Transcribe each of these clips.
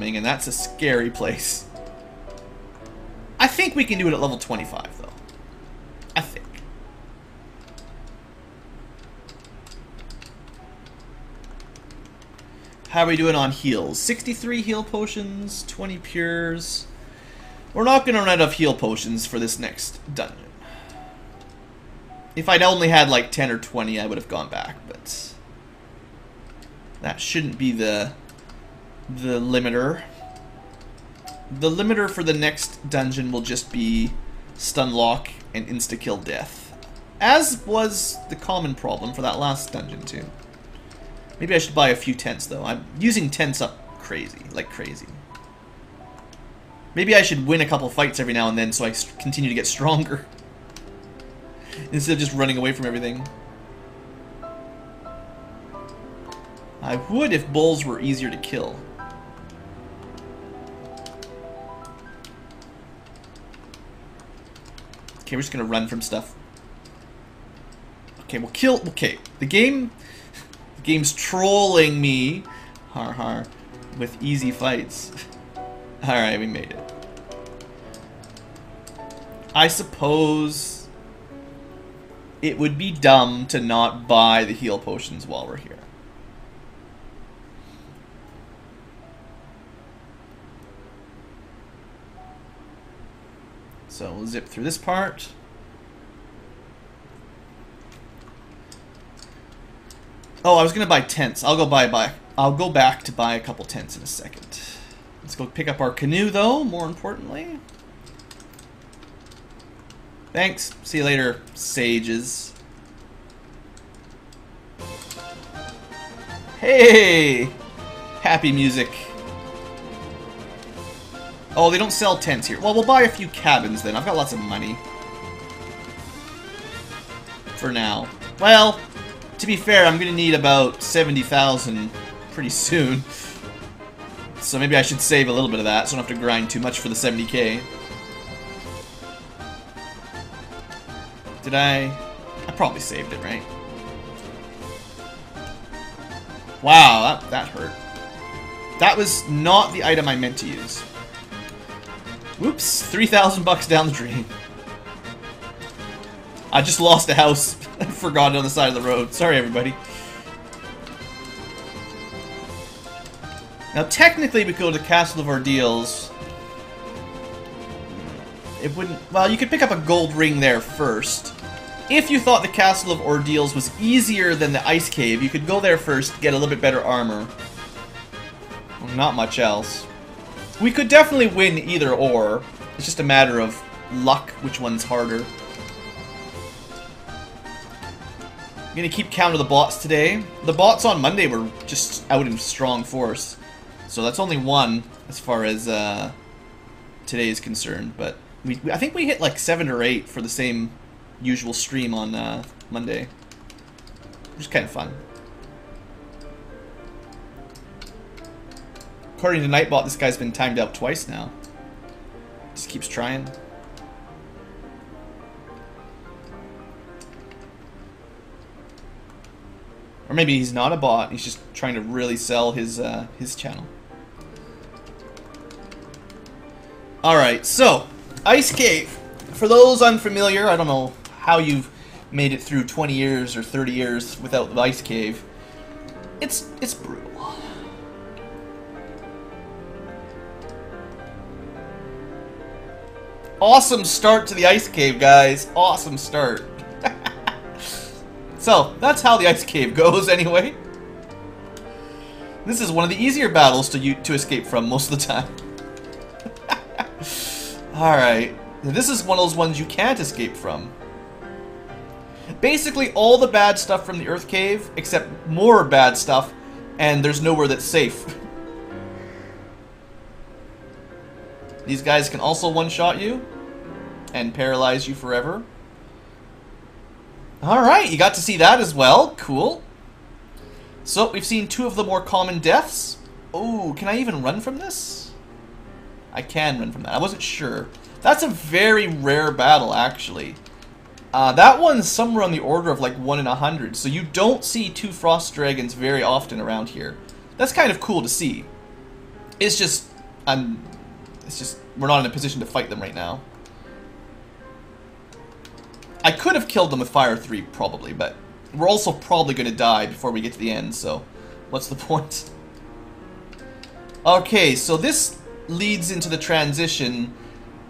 coming, and that's a scary place. I think we can do it at level 25, though. I think. How are we doing on heals? 63 heal potions, 20 pures. We're not going to run out of heal potions for this next dungeon. If I'd only had like 10 or 20, I would have gone back, but that shouldn't be the limiter. The limiter for the next dungeon will just be stun lock and insta-kill death, as was the common problem for that last dungeon too. Maybe I should buy a few tents though. I'm using tents up crazy, like crazy. Maybe I should win a couple fights every now and then so I continue to get stronger. Instead of just running away from everything. I would if bulls were easier to kill. Okay, we're just gonna run from stuff. Okay, we'll kill. Okay, the game's trolling me, har har, with easy fights. All right, we made it. I suppose it would be dumb to not buy the heal potions while we're here. So we'll zip through this part. Oh, I was gonna buy tents. I'll go back to buy a couple tents in a second. Let's go pick up our canoe though, more importantly. Thanks. See you later, sages. Hey! Happy music. Oh, they don't sell tents here. Well, we'll buy a few cabins then. I've got lots of money. For now. Well, to be fair, I'm going to need about 70,000 pretty soon. So maybe I should save a little bit of that so I don't have to grind too much for the 70k. Did I probably saved it, right? Wow, that hurt. That was not the item I meant to use. Whoops, 3,000 bucks down the drain. I just lost a house. Forgot it on the side of the road. Sorry, everybody. Now, technically, we could go to Castle of Ordeals. It wouldn't... Well, you could pick up a gold ring there first. If you thought the Castle of Ordeals was easier than the Ice Cave, you could go there first, get a little bit better armor. Well, not much else. We could definitely win either or. It's just a matter of luck, which one's harder. I'm gonna keep count of the bots today. The bots on Monday were just out in strong force. So that's only one as far as today is concerned. But I think we hit like 7 or 8 for the same usual stream on Monday. Which is kind of fun. According to Nightbot, this guy's been timed out twice now. Just keeps trying. Or maybe he's not a bot, he's just trying to really sell his channel. Alright, so, Ice Cave. For those unfamiliar, I don't know how you've made it through 20 years or 30 years without the Ice Cave. It's brutal. Awesome start to the Ice Cave, guys. Awesome start. So, that's how the Ice Cave goes, anyway. This is one of the easier battles to escape from most of the time. Alright. This is one of those ones you can't escape from. Basically, all the bad stuff from the Earth Cave, except more bad stuff, and there's nowhere that's safe. These guys can also one-shot you and paralyze you forever. Alright, you got to see that as well. Cool. So, we've seen 2 of the more common deaths. Oh, can I even run from this? I can run from that. I wasn't sure. That's a very rare battle, actually. That one's somewhere on the order of like 1 in 100, so you don't see 2 frost dragons very often around here. That's kind of cool to see. It's just It's just, we're not in a position to fight them right now. I could have killed them with Fire 3, probably, but we're also probably going to die before we get to the end, so what's the point? Okay, so this leads into the transition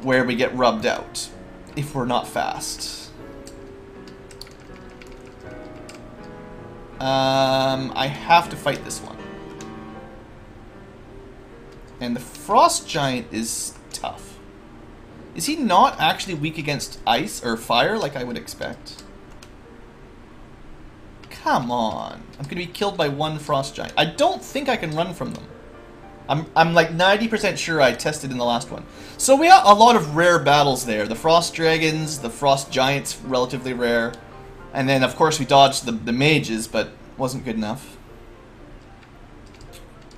where we get rubbed out, if we're not fast. I have to fight this one. And the Frost Giant is tough. Is he not actually weak against ice or fire like I would expect? Come on. I'm going to be killed by one Frost Giant. I don't think I can run from them. I'm like 90% sure I tested in the last one. So we got a lot of rare battles there. The Frost Dragons, the Frost Giants, relatively rare. And then, of course, we dodged the mages, but wasn't good enough.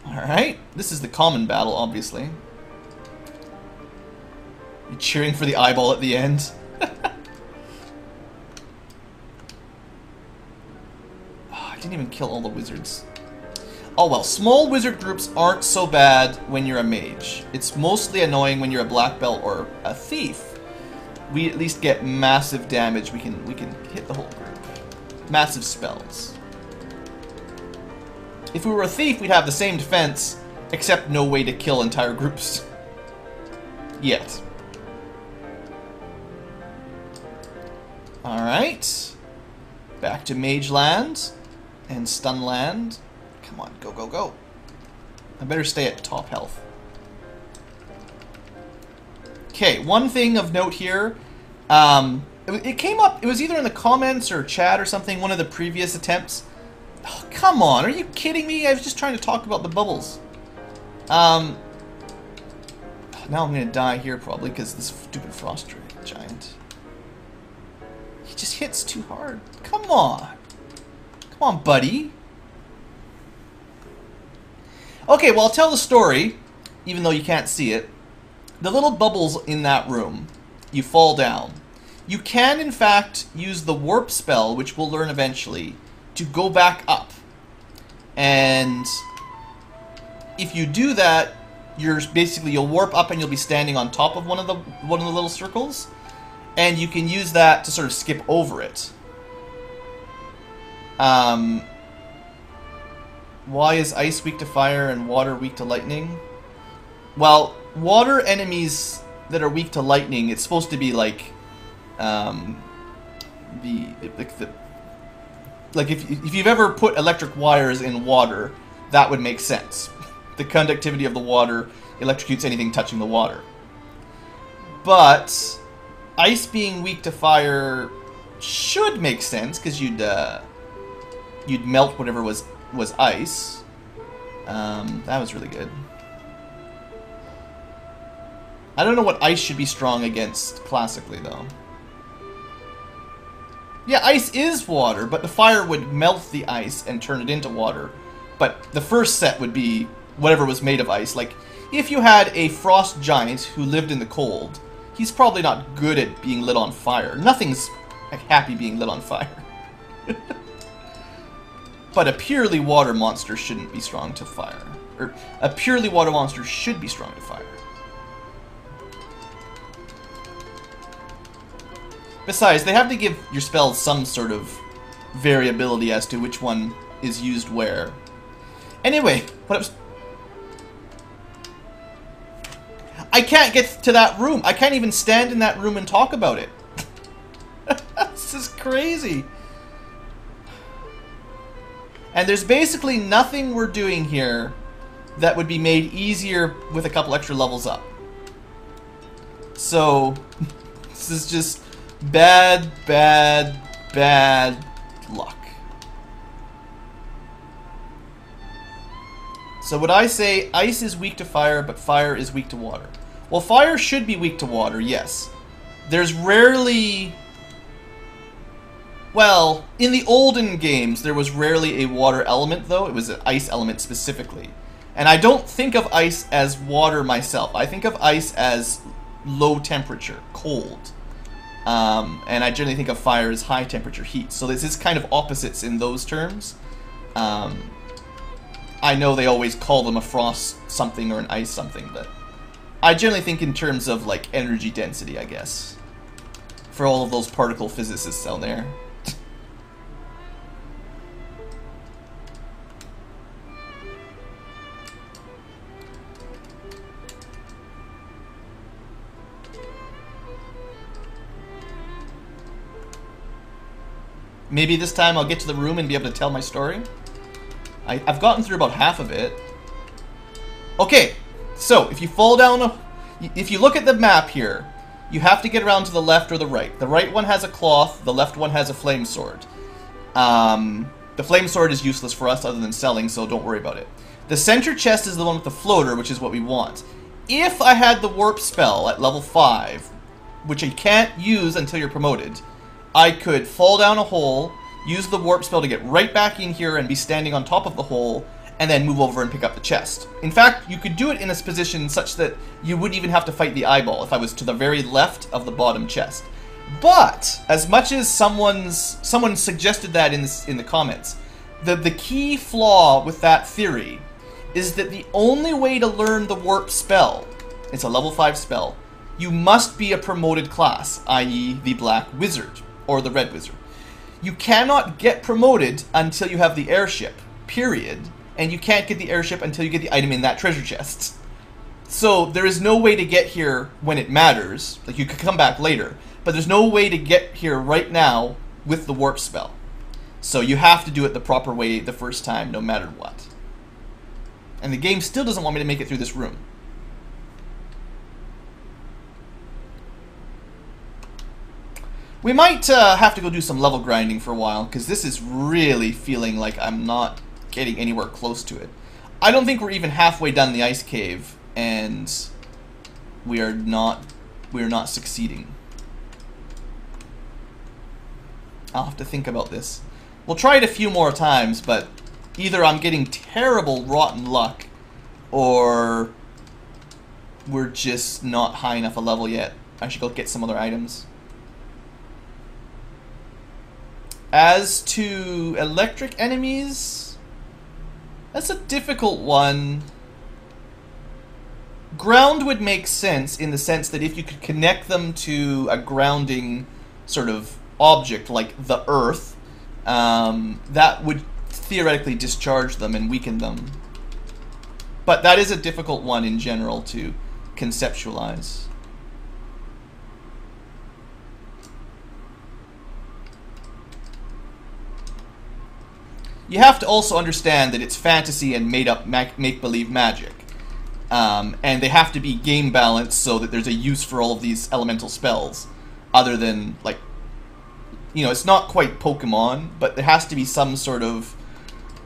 Alright, this is the common battle, obviously. You're cheering for the eyeball at the end. Oh, I didn't even kill all the wizards. Oh well, small wizard groups aren't so bad when you're a mage. It's mostly annoying when you're a black belt or a thief. We at least get massive damage. We can hit the whole group. Massive spells. If we were a thief, we'd have the same defense, except no way to kill entire groups. Yet. Alright. Back to Mage Land and Stun Land. Come on, go, go, go. I better stay at top health. Okay, one thing of note here. It came up, it was either in the comments or chat or something, one of the previous attempts. Oh, come on, are you kidding me? I was just trying to talk about the bubbles. Now I'm gonna die here probably because this stupid Frost Giant. He just hits too hard. Come on. Come on, buddy. Okay, well, I'll tell the story, even though you can't see it. The little bubbles in that room, you fall down. You can, in fact, use the warp spell, which we'll learn eventually, to go back up. And if you do that, you'll warp up and you'll be standing on top of one of the little circles, and you can use that to sort of skip over it. Why is ice weak to fire and water weak to lightning? Well, water enemies that are weak to lightning, it's supposed to be like like if you've ever put electric wires in water, that would make sense. The conductivity of the water electrocutes anything touching the water. But ice being weak to fire should make sense because you'd melt whatever was ice. That was really good. I don't know what ice should be strong against classically though. Yeah, ice is water, but the fire would melt the ice and turn it into water. But the first set would be whatever was made of ice. Like, if you had a frost giant who lived in the cold, he's probably not good at being lit on fire. Nothing's happy being lit on fire. But a purely water monster shouldn't be strong to fire. Or, a purely water monster should be strong to fire. Besides, they have to give your spells some sort of variability as to which one is used where. Anyway, I can't get to that room. I can't even stand in that room and talk about it. This is crazy. And there's basically nothing we're doing here that would be made easier with a couple extra levels up. So, this is just bad, bad, bad luck. So would I say ice is weak to fire, but fire is weak to water? Well, fire should be weak to water, yes. There's rarely... Well, in the olden games, there was rarely a water element, though. It was an ice element specifically. And I don't think of ice as water myself. I think of ice as low temperature, cold. And I generally think of fire as high temperature heat. So this is kind of opposites in those terms. I know they always call them a frost something or an ice something, but I generally think in terms of, like, energy density, I guess. For all of those particle physicists out there. Maybe this time I'll get to the room and be able to tell my story. I've gotten through about half of it. Okay, so if you fall down, if you look at the map here, you have to get around to the left or the right. The right one has a cloth, the left one has a flame sword. The flame sword is useless for us other than selling, so don't worry about it. The center chest is the one with the floater, which is what we want. If I had the warp spell at level 5, which I can't use until you're promoted, I could fall down a hole, use the warp spell to get right back in here and be standing on top of the hole, and then move over and pick up the chest. In fact, you could do it in a position such that you wouldn't even have to fight the eyeball if I was to the very left of the bottom chest. But, as much as someone suggested that in the comments, the key flaw with that theory is that the only way to learn the warp spell, it's a level 5 spell, you must be a promoted class, i.e. the Black Wizard. Or the Red Wizard. You cannot get promoted until you have the airship, period. And you can't get the airship until you get the item in that treasure chest. So there is no way to get here when it matters. Like, you could come back later. But there's no way to get here right now with the warp spell. So you have to do it the proper way the first time, no matter what. And the game still doesn't want me to make it through this room. We might have to go do some level grinding for a while, because this is really feeling like I'm not getting anywhere close to it. I don't think we're even halfway done the ice cave, and we are not succeeding. I'll have to think about this. We'll try it a few more times, but either I'm getting terrible rotten luck, or we're just not high enough a level yet. I should go get some other items. As to electric enemies, that's a difficult one. Ground would make sense in the sense that if you could connect them to a grounding sort of object like the earth, that would theoretically discharge them and weaken them. But that is a difficult one in general to conceptualize. You have to also understand that it's fantasy and made-up make-believe magic. And they have to be game balanced so that there's a use for all of these elemental spells. Other than, like, you know, it's not quite Pokemon, but there has to be some sort of,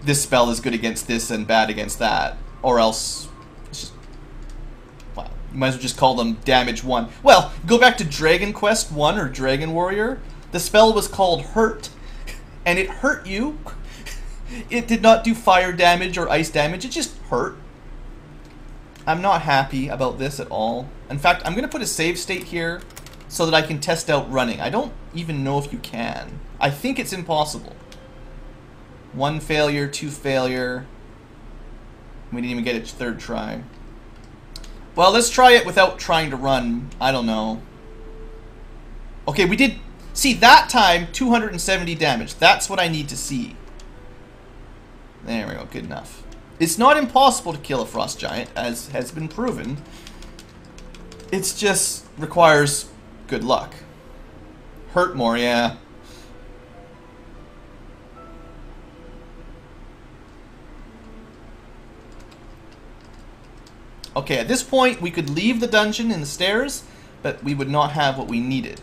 this spell is good against this and bad against that. Or else, it's just, well, you might as well just call them Damage 1. Well, go back to Dragon Quest 1 or Dragon Warrior. The spell was called Hurt, and it hurt you. It did not do fire damage or ice damage, it just hurt. I'm not happy about this at all. In fact, I'm going to put a save state here so that I can test out running. I don't even know if you can. I think it's impossible. 1 failure, 2 failure. We didn't even get it third try. Well, let's try it without trying to run. I don't know. Okay, we did... See, that time, 270 damage. That's what I need to see. There we go, good enough. It's not impossible to kill a frost giant, as has been proven. It just requires good luck. Hurt more, yeah. Okay, at this point, we could leave the dungeon in the stairs, but we would not have what we needed.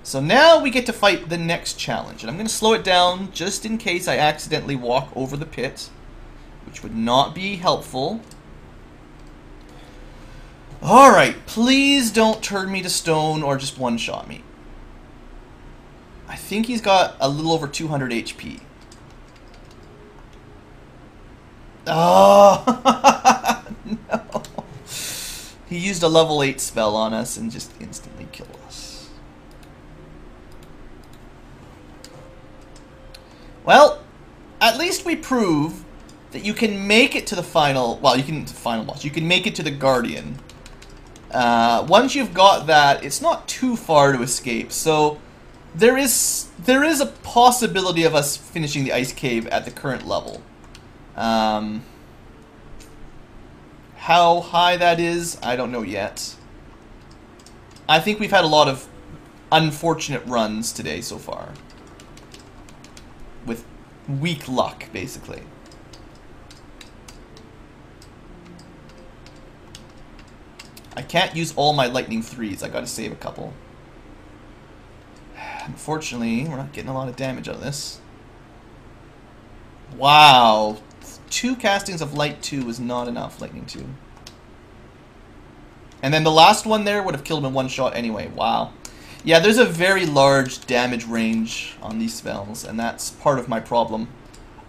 So now we get to fight the next challenge, and I'm going to slow it down just in case I accidentally walk over the pit, which would not be helpful. Alright, please don't turn me to stone or just one-shot me. I think he's got a little over 200 HP. Oh, no. He used a level 8 spell on us and just instantly killed us. Well, at least we prove that you can make it to the final, well, you can, the final boss, you can make it to the Guardian Once you've got that, it's not too far to escape. So there is a possibility of us finishing the ice cave at the current level. How high that is, I don't know yet. I think we've had a lot of unfortunate runs today so far. With weak luck, basically. I can't use all my lightning 3s. I gotta save a couple. Unfortunately, we're not getting a lot of damage out of this. Wow. 2 castings of light 2 is not enough, lightning 2. And then the last one there would have killed him in one shot anyway. Wow. Yeah, there's a very large damage range on these spells, and that's part of my problem.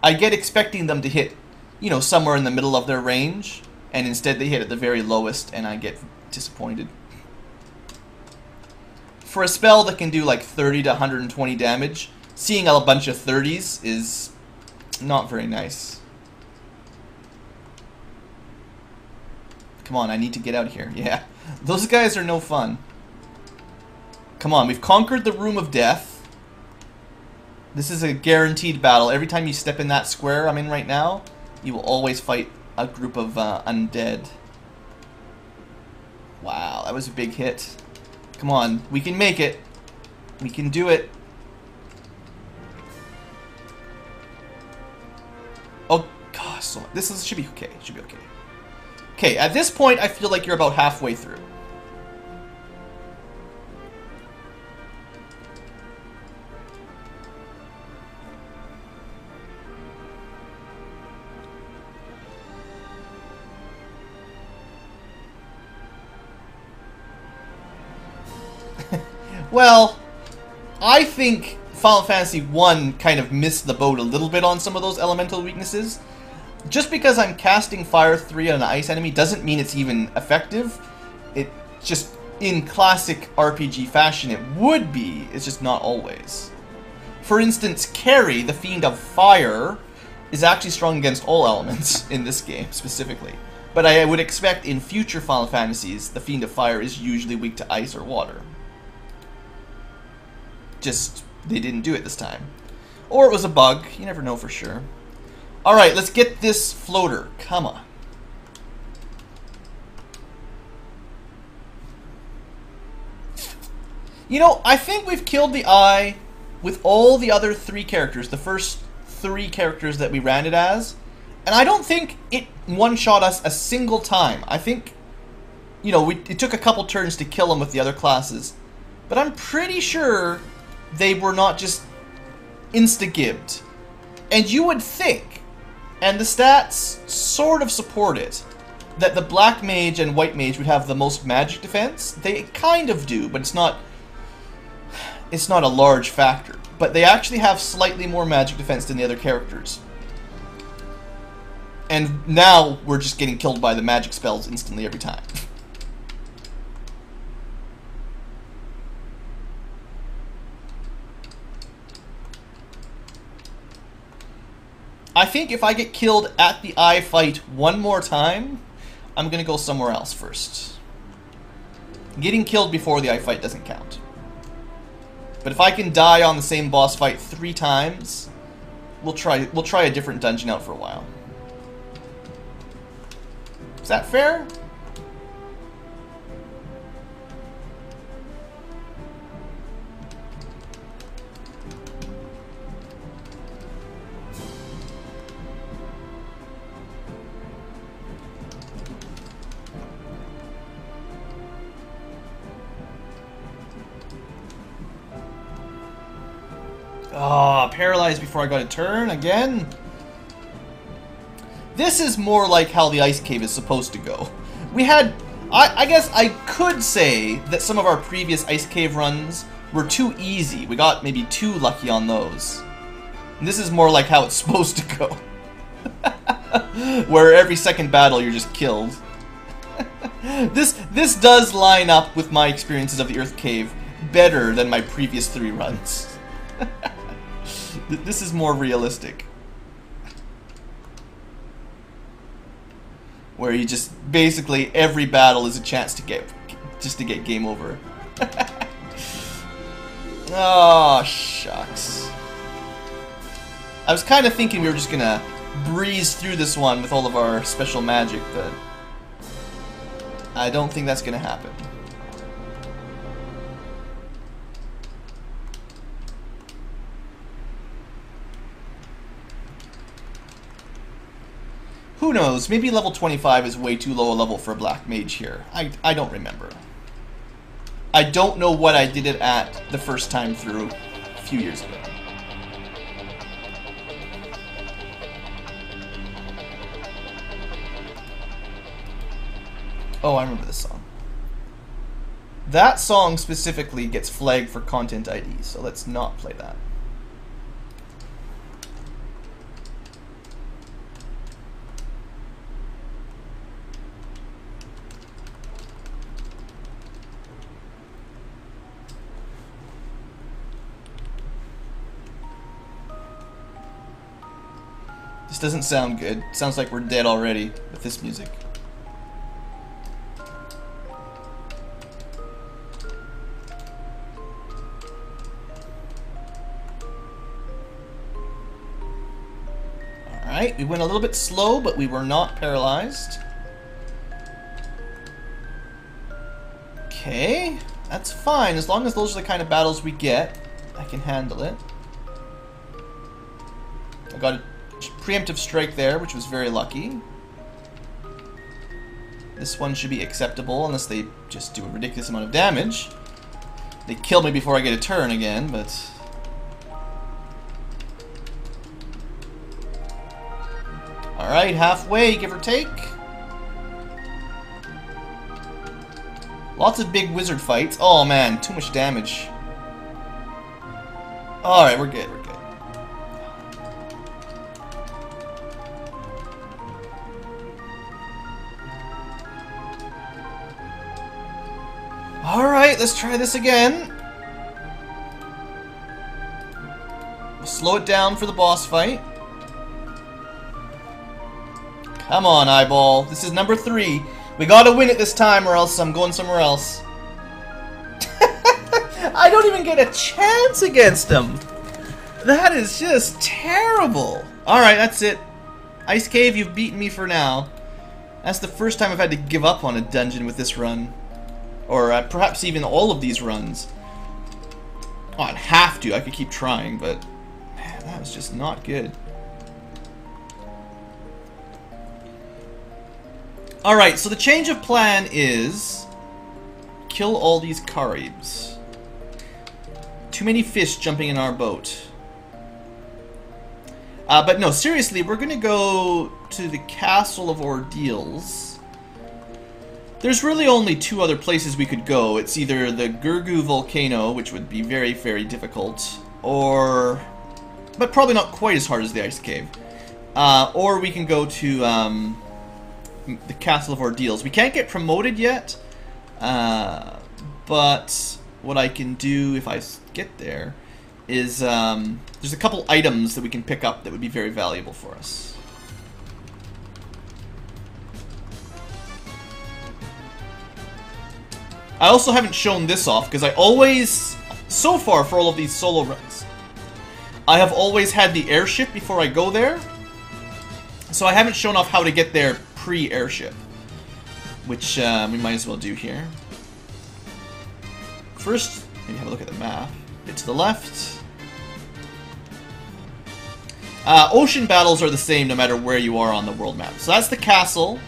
I get expecting them to hit, you know, somewhere in the middle of their range, and instead they hit at the very lowest, and I get disappointed. For a spell that can do like 30 to 120 damage, seeing a bunch of 30s is not very nice. Come on, I need to get out of here. Yeah, those guys are no fun. Come on, we've conquered the Room of Death. This is a guaranteed battle. Every time you step in that square I'm in right now, you will always fight a group of undead. Wow, that was a big hit. Come on, we can make it. We can do it. Oh gosh, so this should be okay. Should be okay. Okay, at this point I feel like you're about halfway through. Well, I think Final Fantasy 1 kind of missed the boat a little bit on some of those elemental weaknesses. Just because I'm casting Fire 3 on an ice enemy doesn't mean it's even effective. It just, in classic RPG fashion, it would be. It's just not always. For instance, Carrie, the Fiend of Fire, is actually strong against all elements in this game, specifically. But I would expect in future Final Fantasies, the Fiend of Fire is usually weak to ice or water. Just, they didn't do it this time. Or it was a bug. You never know for sure. Alright, let's get this floater. Come on. You know, I think we've killed the Eye with all the other 3 characters. The first 3 characters that we ran it as. And I don't think it one-shot us a single time. I think, you know, it took a couple turns to kill them with the other classes. But I'm pretty sure they were not just insta-gibbed. And you would think, and the stats sort of support it, that the Black Mage and White Mage would have the most magic defense. They kind of do, but it's not a large factor. But they actually have slightly more magic defense than the other characters. And now we're just getting killed by the magic spells instantly every time. I think if I get killed at the Eye fight one more time, I'm going to go somewhere else first. Getting killed before the Eye fight doesn't count. But if I can die on the same boss fight 3 times, we'll try a different dungeon out for a while. Is that fair? Ah, paralyzed before I got a turn again. This is more like how the ice cave is supposed to go. We had, I guess I could say that some of our previous ice cave runs were too easy. We got maybe too lucky on those. And this is more like how it's supposed to go. Where every second battle you're just killed. This does line up with my experiences of the Earth Cave better than my previous 3 runs. This is more realistic. Where you just, basically, every battle is a chance to get just to get game over. Oh, shucks. I was kind of thinking we were just gonna breeze through this one with all of our special magic, but I don't think that's gonna happen. Who knows? Maybe level 25 is way too low a level for a Black Mage here. I don't remember. I don't know what I did it at the first time through a few years ago. Oh, I remember this song. That song specifically gets flagged for content ID, so let's not play that. This doesn't sound good. Sounds like we're dead already with this music. Alright, we went a little bit slow, but we were not paralyzed. Okay, that's fine. As long as those are the kind of battles we get, I can handle it. I got a preemptive strike there, which was very lucky. This one should be acceptable, unless they just do a ridiculous amount of damage. They kill me before I get a turn again, but... Alright, halfway, give or take. Lots of big wizard fights. Oh man, too much damage. Alright, we're good, we're good. Alright, let's try this again. We'll slow it down for the boss fight. Come on, eyeball. This is number 3. We gotta win it this time or else I'm going somewhere else. I don't even get a chance against him. That is just terrible. Alright, that's it. Ice Cave, you've beaten me for now. That's the first time I've had to give up on a dungeon with this run. Or perhaps even all of these runs. Oh, I'd have to. I could keep trying, but man, that was just not good. Alright, so the change of plan is kill all these Caribs. Too many fish jumping in our boat. But no, seriously, we're gonna go to the Castle of Ordeals. There's really only 2 other places we could go. It's either the Gurgu volcano, which would be very, very difficult, or... but probably not quite as hard as the Ice Cave. Or we can go to the Castle of Ordeals. We can't get promoted yet, but what I can do if I get there is there's a couple items that we can pick up that would be very valuable for us. I also haven't shown this off because I always, so far for all of these solo runs, I have always had the airship before I go there. So I haven't shown off how to get there pre-airship, which we might as well do here. First, maybe have a look at the map. Get to the left. Ocean battles are the same no matter where you are on the world map. So that's the castle.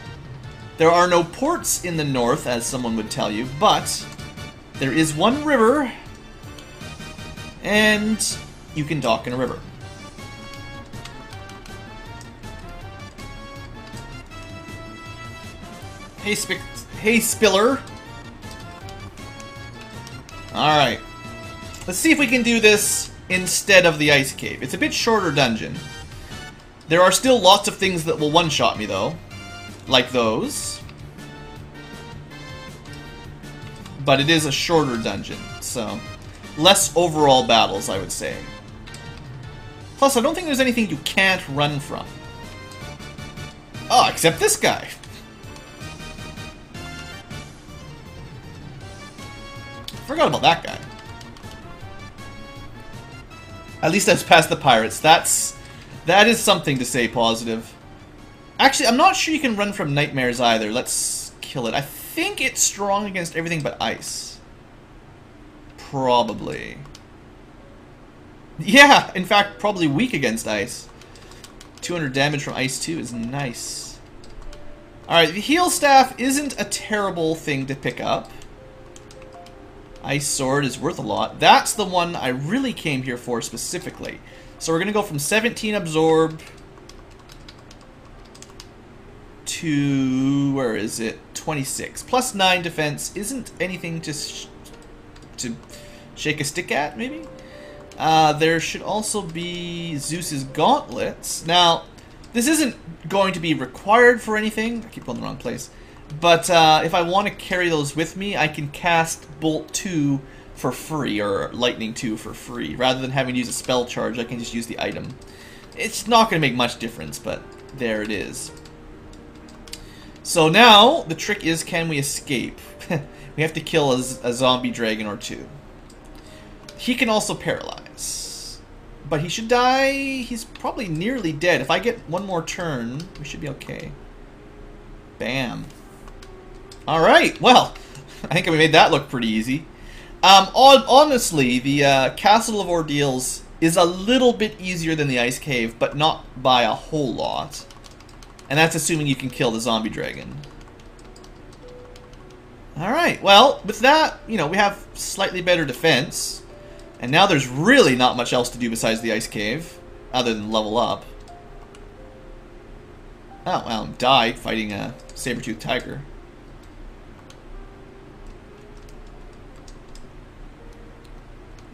There are no ports in the north, as someone would tell you, but there is one river, and you can dock in a river. Hey, Spiller. Alright. Let's see if we can do this instead of the Ice Cave. It's a bit shorter dungeon. There are still lots of things that will one-shot me, though. Like those. But it is a shorter dungeon, so... less overall battles, I would say. Plus, I don't think there's anything you can't run from. Oh, except this guy. Forgot about that guy. At least I was past the pirates. That is something to say positive. Actually, I'm not sure you can run from nightmares either. Let's kill it. I think it's strong against everything but ice. Probably. Yeah, in fact, probably weak against ice. 200 damage from ice too is nice. Alright, the heal staff isn't a terrible thing to pick up. Ice sword is worth a lot. That's the one I really came here for specifically. So we're going to go from 17 absorb to, where is it? 26. Plus 9 defense isn't anything to shake a stick at, maybe? There should also be Zeus's gauntlets. Now, this isn't going to be required for anything. I keep going the wrong place. But if I want to carry those with me, I can cast Bolt 2 for free, or Lightning 2 for free. Rather than having to use a spell charge, I can just use the item. It's not going to make much difference, but there it is. So now, the trick is, can we escape? We have to kill a zombie dragon or two. He can also paralyze. But he should die. He's probably nearly dead. If I get one more turn, we should be okay. Bam. Alright, well, I think we made that look pretty easy. Honestly, the Castle of Ordeals is a little bit easier than the Ice Cave, but not by a whole lot. And that's assuming you can kill the zombie dragon. Alright, well, with that, you know, we have slightly better defense. And now there's really not much else to do besides the Ice Cave, other than level up. Oh, well, died fighting a saber-toothed tiger.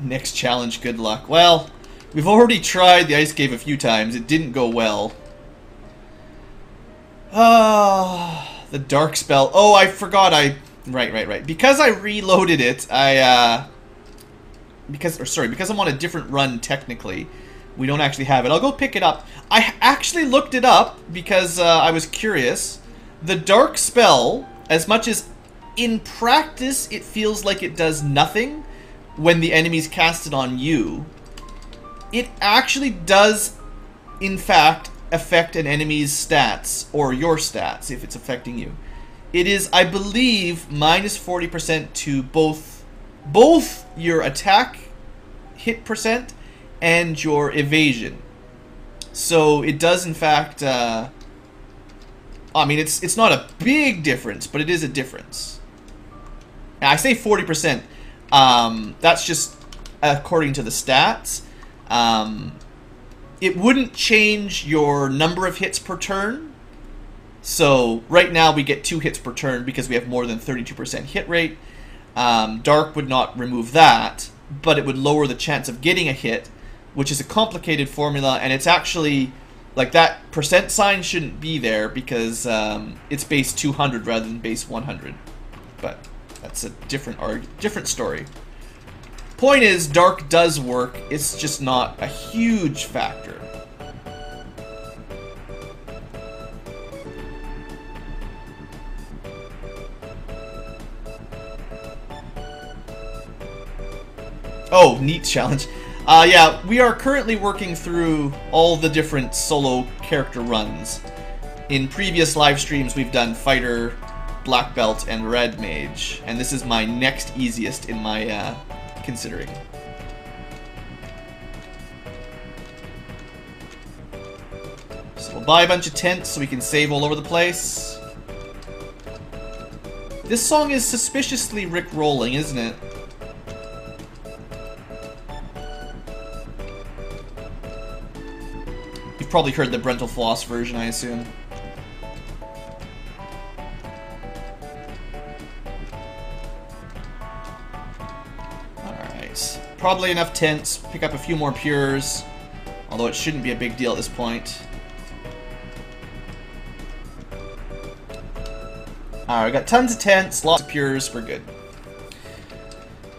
Next challenge, good luck. Well, we've already tried the Ice Cave a few times. It didn't go well. The dark spell. Oh, I forgot Right. Because I reloaded it, because I'm on a different run technically, we don't actually have it. I'll go pick it up. I actually looked it up because I was curious. The dark spell, as much as in practice it feels like it does nothing when the enemies cast it on you, it actually does, in fact, affect an enemy's stats, or your stats, if it's affecting you. It is, I believe, minus 40% to both your attack hit percent and your evasion. So it does, in fact, I mean, it's not a big difference, but it is a difference. Now, I say 40%. That's just according to the stats. It wouldn't change your number of hits per turn. So right now we get 2 hits per turn because we have more than 32% hit rate. Dark would not remove that, but it would lower the chance of getting a hit, which is a complicated formula, and it's actually, like, that percent sign shouldn't be there because it's base 200 rather than base 100. But that's a different story. Point is, dark does work, it's just not a huge factor. Oh, neat challenge. Yeah, we are currently working through all the different solo character runs. In previous live streams, we've done Fighter, Black Belt, and Red Mage, and this is my next easiest in my considering. So we'll buy a bunch of tents so we can save all over the place. This song is suspiciously Rick-rolling, isn't it? You've probably heard the Brental Floss version, I assume. Alright. Probably enough tents. Pick up a few more pures. Although it shouldn't be a big deal at this point. Alright, we got tons of tents, lots of pures, we're good.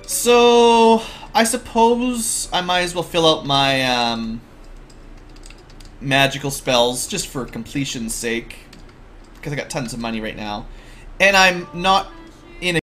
So, I suppose I might as well fill out my magical spells just for completion's sake, because I got tons of money right now, and I'm not